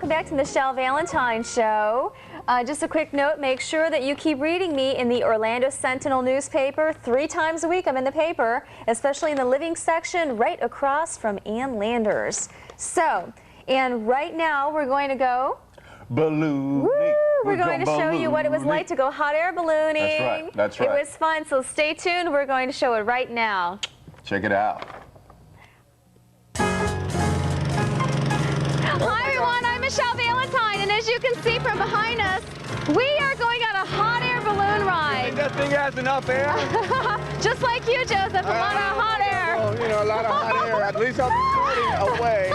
welcome back to Michelle Valentine Show. Just a quick note, make sure that you keep reading me in the Orlando Sentinel newspaper. 3 times a week I'm in the paper, especially in the living section right across from Ann Landers. So, and right now we're going to go ballooning. Woo! We're going to show you what it was like to go hot air ballooning. That's right, that's right. It was fun, so stay tuned. We're going to show it right now. Check it out. Hi everyone, I'm Michelle Valentine, and as you can see from behind us, we are going on a hot air balloon ride. That thing has enough air. Just like you, Joseph, a lot of hot air. Oh, you know, a lot of hot air. At least I'll be floating away.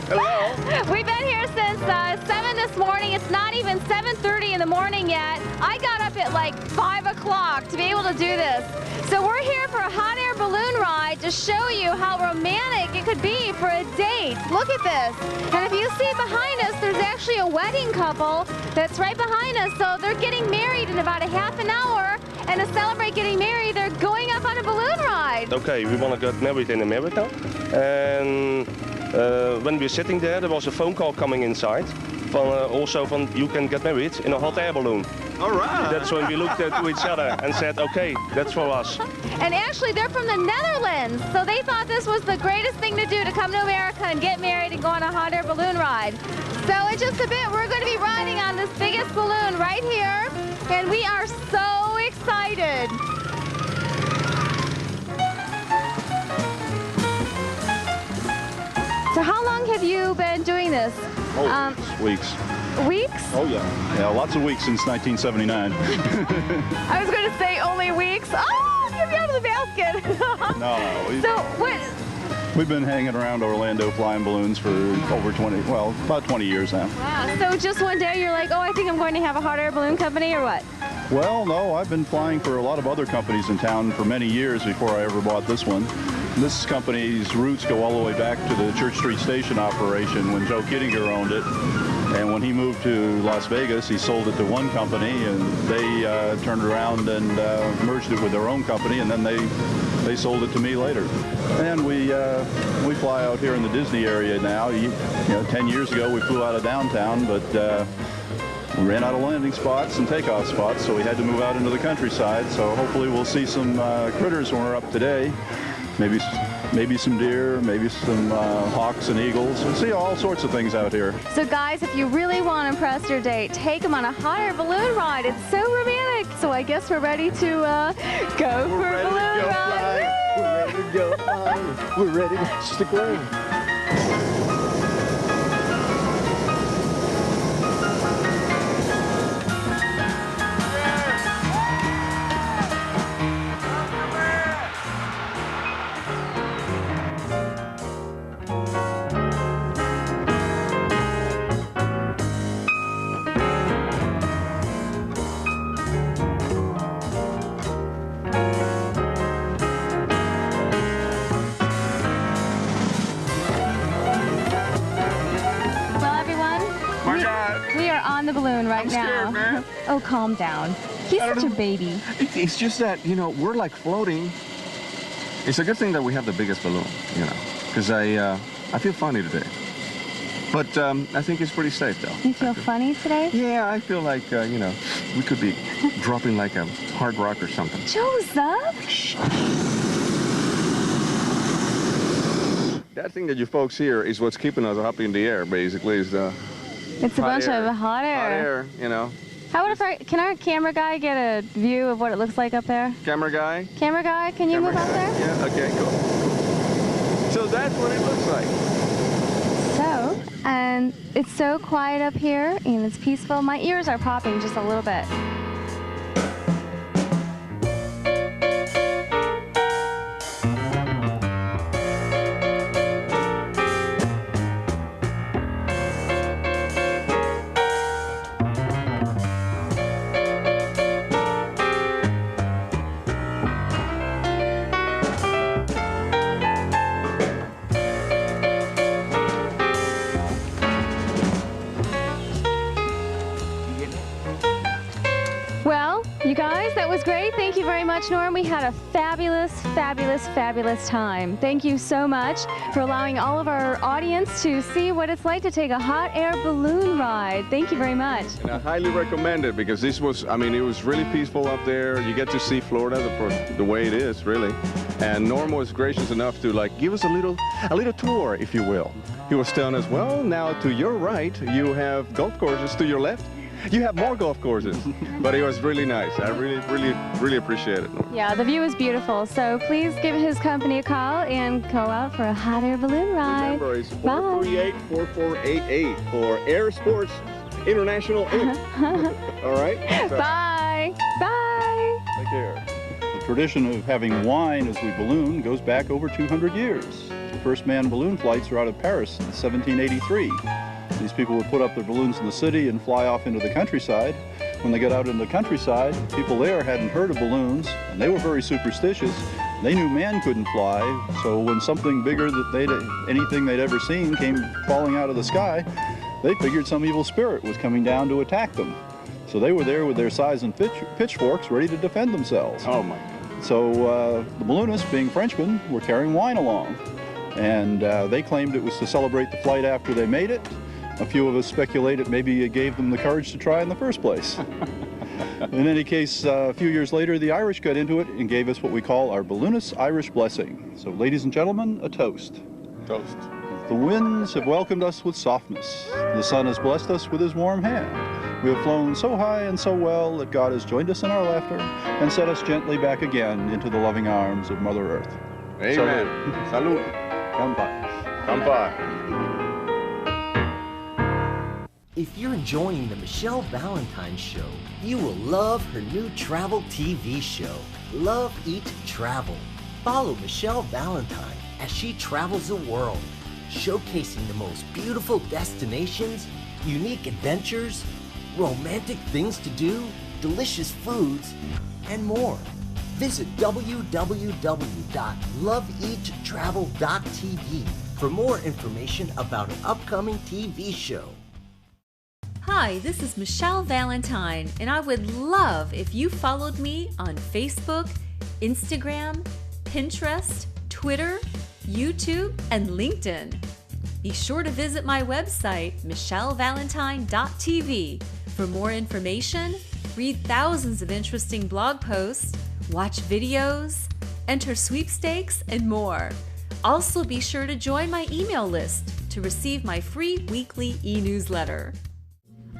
Hello. We've been here since 7 this morning. It's not even 7:30 in the morning yet. I got up at like 5 o'clock to be able to do this. So we're here for a hot air balloon ride to show you how romantic it could be for a date. Look at this. And if you see behind us, there's actually a wedding couple that's right behind us. So they're getting married in about a half an hour. And to celebrate getting married, they're going up on a balloon ride. Okay, we want to get married in America. And when we're sitting there was a phone call coming inside. Also from you can get married in a hot air balloon. All right. That's when we looked at each other and said, okay, that's for us. And actually, they're from the Netherlands, so they thought this was the greatest thing to do, to come to America and get married and go on a hot air balloon ride. So in just a bit, we're going to be riding on this biggest balloon right here, and we are so excited. So how long have you been doing this? Oh, weeks. Weeks? Oh, yeah. Yeah, lots of weeks since 1979. I was going to say only weeks. Oh, get me out of the basket. No. So what? We've been hanging around Orlando flying balloons for over 20, well, about 20 years now. Wow. So just one day you're like, oh, I think I'm going to have a hot air balloon company, or what? Well, no, I've been flying for a lot of other companies in town for many years before I ever bought this one. This company's roots go all the way back to the Church Street Station operation when Joe Kittinger owned it. And when he moved to Las Vegas, he sold it to one company, and they turned around and merged it with their own company, and then they sold it to me later. And we fly out here in the Disney area now. You know, 10 years ago we flew out of downtown, but we ran out of landing spots and takeoff spots, so we had to move out into the countryside. So hopefully we'll see some critters when we're up today. Maybe some deer, maybe some hawks and eagles. We'll see all sorts of things out here. So guys, if you really want to impress your date, take them on a hot air balloon ride. It's so romantic. So I guess we're ready to go for a balloon ride. We're ready to go fly. We're ready to stick around. On the balloon right now. Scared, man. Oh, calm down. He's such a baby. It's just that, you know, we're like floating. It's a good thing that we have the biggest balloon, you know, because I feel funny today. But I think it's pretty safe, though. You feel funny today? Yeah, I feel like, you know, we could be dropping like a hard rock or something. Joseph? Shh. That thing that you folks hear is what's keeping us up in the air, basically, is the... It's a bunch of hot air. Hot air, you know. How would can our camera guy get a view of what it looks like up there? Camera guy? Camera guy, can you move up there? Yeah, okay, cool. So that's what it looks like. So, and it's so quiet up here, and it's peaceful. My ears are popping just a little bit. very much, Norm. We had a fabulous, fabulous, fabulous time. Thank you so much for allowing all of our audience to see what it's like to take a hot air balloon ride. Thank you very much. And I highly recommend it because this was, I mean, it was really peaceful up there. You get to see Florida the way it is, really. And Norm was gracious enough to like give us a little tour, if you will. He was telling us, well, now to your right, you have golf courses. To your left, you have more golf courses. But it was really nice. I really appreciate it. Yeah, the view is beautiful. So please give his company a call and go out for a hot air balloon ride. Remember, it's 438-4488 for Air Sports International Inc. All right? So, Bye. Bye. take care. The tradition of having wine as we balloon goes back over 200 years. The first manned balloon flights were out of Paris in 1783. These people would put up their balloons in the city and fly off into the countryside. When they got out into the countryside, people there hadn't heard of balloons, and they were very superstitious. They knew man couldn't fly, so when something bigger that anything they'd ever seen came falling out of the sky, they figured some evil spirit was coming down to attack them. So they were there with their scythes and pitchforks ready to defend themselves. Oh my. So the balloonists, being Frenchmen, were carrying wine along. And they claimed it was to celebrate the flight after they made it. A few of us speculated maybe it gave them the courage to try in the first place. In any case, a few years later, the Irish got into it and gave us what we call our balloonist's Irish blessing. So ladies and gentlemen, a toast. Toast. The winds have welcomed us with softness. The sun has blessed us with his warm hand. We have flown so high and so well that God has joined us in our laughter and set us gently back again into the loving arms of Mother Earth. Amen. Salud. Kampai. Kampai. If you're enjoying the Michelle Valentine Show, you will love her new travel TV show, Love, Eat, Travel. Follow Michelle Valentine as she travels the world, showcasing the most beautiful destinations, unique adventures, romantic things to do, delicious foods, and more. Visit www.loveeattravel.tv for more information about an upcoming TV show. Hi, this is Michelle Valentine, and I would love if you followed me on Facebook, Instagram, Pinterest, Twitter, YouTube, and LinkedIn. Be sure to visit my website, michellevalentine.tv, for more information, read thousands of interesting blog posts, watch videos, enter sweepstakes, and more. Also, be sure to join my email list to receive my free weekly e-newsletter.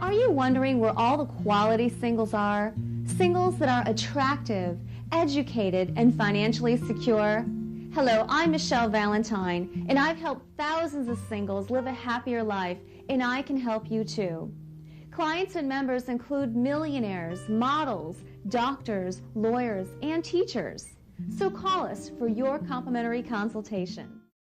Are you wondering where all the quality singles are? Singles that are attractive, educated, and financially secure? Hello, I'm Michelle Valentine, and I've helped thousands of singles live a happier life, and I can help you too. Clients and members include millionaires, models, doctors, lawyers, and teachers. So call us for your complimentary consultation.